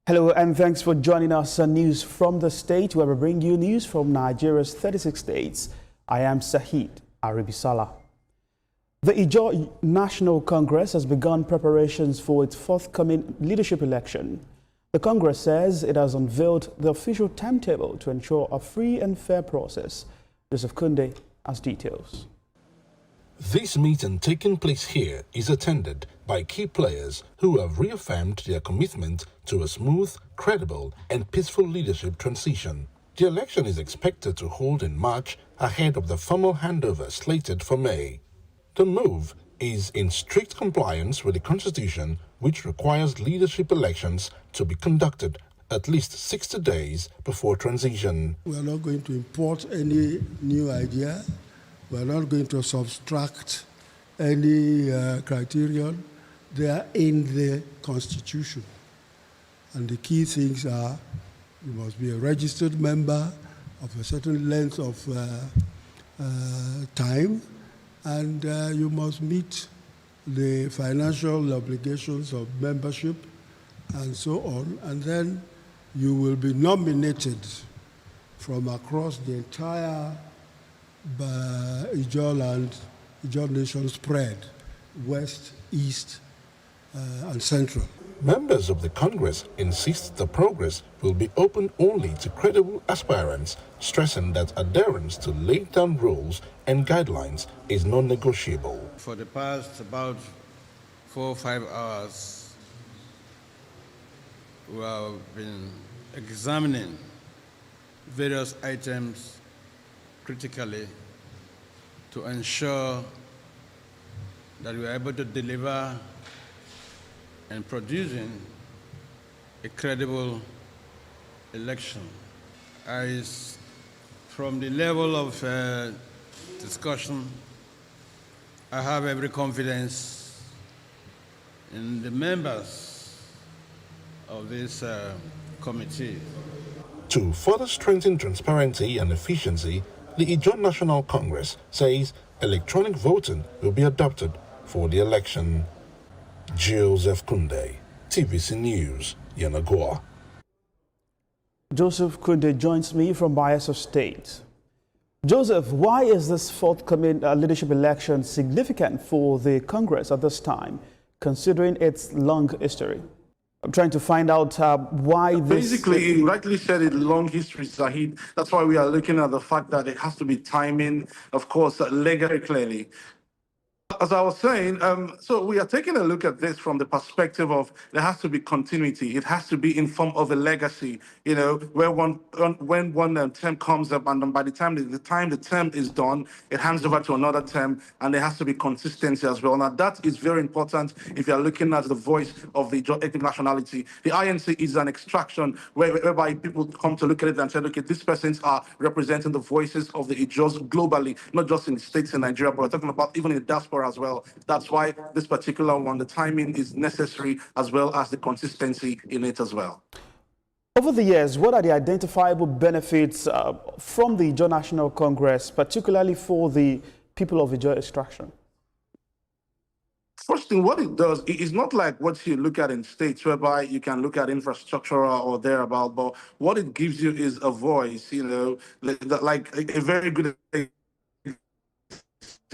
Hello and thanks for joining us on News from the State, where we bring you news from Nigeria's 36 states. I am Sahid Aribisala. The Ijaw National Congress has begun preparations for its forthcoming leadership election. The Congress says it has unveiled the official timetable to ensure a free and fair process. Joseph Kunde has details. This meeting taking place here is attended by key players who have reaffirmed their commitment to a smooth, credible and peaceful leadership transition. The election is expected to hold in March ahead of the formal handover slated for May. The move is in strict compliance with the Constitution, which requires leadership elections to be conducted at least 60 days before transition. We are not going to import any new idea. We are not going to subtract any criterion. They are in the Constitution. And the key things are you must be a registered member of a certain length of time, and you must meet the financial obligations of membership and so on. And then you will be nominated from across the entire Ijaw land, Ijaw Nation spread, west, east, and central. Members of the Congress insist the progress will be open only to credible aspirants, stressing that adherence to laid down rules and guidelines is non-negotiable. For the past about 4 or 5 hours, we have been examining various items critically to ensure that we are able to deliver and producing a credible election. From the level of discussion, I have every confidence in the members of this committee. To further strengthen transparency and efficiency, the Ijaw National Congress says electronic voting will be adopted for the election. Joseph Kunde, TVC News, Yenagoa. Joseph Kunde joins me from Bayelsa State. Joseph, why is this forthcoming leadership election significant for the Congress at this time, considering its long history? I'm trying to find out why this... Basically, you rightly said it, long history, Zahid. That's why we are looking at the fact that it has to be timing, of course, legally clearly. As I was saying, so we are taking a look at this from the perspective of there has to be continuity. It has to be in form of a legacy, you know, where when one term comes up, and by the time the term is done, it hands over to another term, and there has to be consistency as well. Now, that is very important if you are looking at the voice of the ethnic nationality. The INC is an extraction whereby people come to look at it and say, okay, these persons are representing the voices of the Ijaws globally, not just in the states in Nigeria, but we're talking about even in the diaspora as well. That's why this particular one, the timing is necessary, as well as the consistency in it as well. Over the years, what are the identifiable benefits from the Ijaw National Congress, particularly for the people of Ijaw extraction? First thing, what it does, it is not like what you look at in states whereby you can look at infrastructure or thereabout, but what it gives you is a voice, you know, like a very good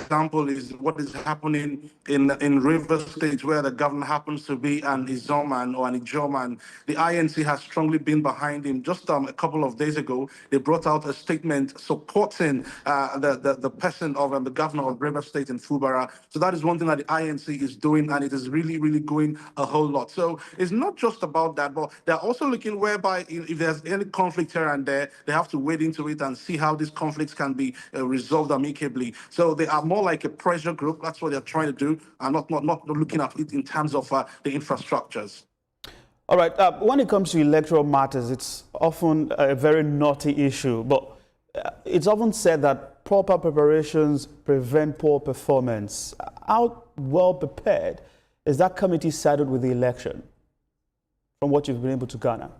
example is what is happening in River State, where the governor happens to be an Izoman or an Ijoman. The INC has strongly been behind him. Just a couple of days ago, they brought out a statement supporting the person of the governor of River State in Fubara. So that is one thing that the INC is doing, and it is really, really going a whole lot. So it's not just about that, but they're also looking whereby if there's any conflict here and there, they have to wade into it and see how these conflicts can be resolved amicably. So they are more like a pressure group. That's what they're trying to do, and not looking at it in terms of the infrastructures. All right. When it comes to electoral matters, it's often a very knotty issue, but it's often said that proper preparations prevent poor performance. How well prepared is that committee saddled with the election, from what you've been able to garner?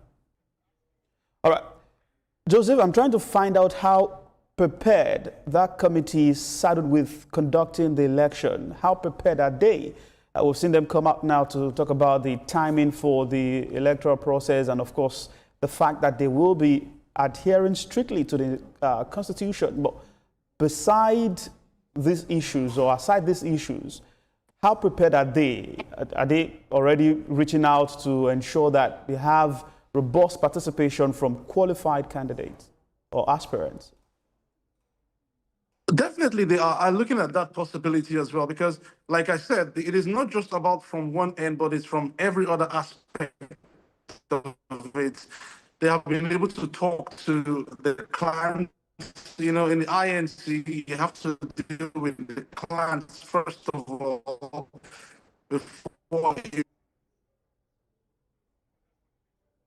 All right. Joseph, I'm trying to find out how prepared that committee is saddled with conducting the election. How prepared are they We've seen them come up now to talk about the timing for the electoral process and, of course, the fact that they will be adhering strictly to the Constitution. But beside these issues, or aside these issues, how prepared are they? Are they already reaching out to ensure that they have robust participation from qualified candidates or aspirants? Definitely, they are looking at that possibility as well, because, like I said, it is not just about from one end, but it's from every other aspect of it. They have been able to talk to the clients. You know, in the INC, you have to deal with the clients first of all before you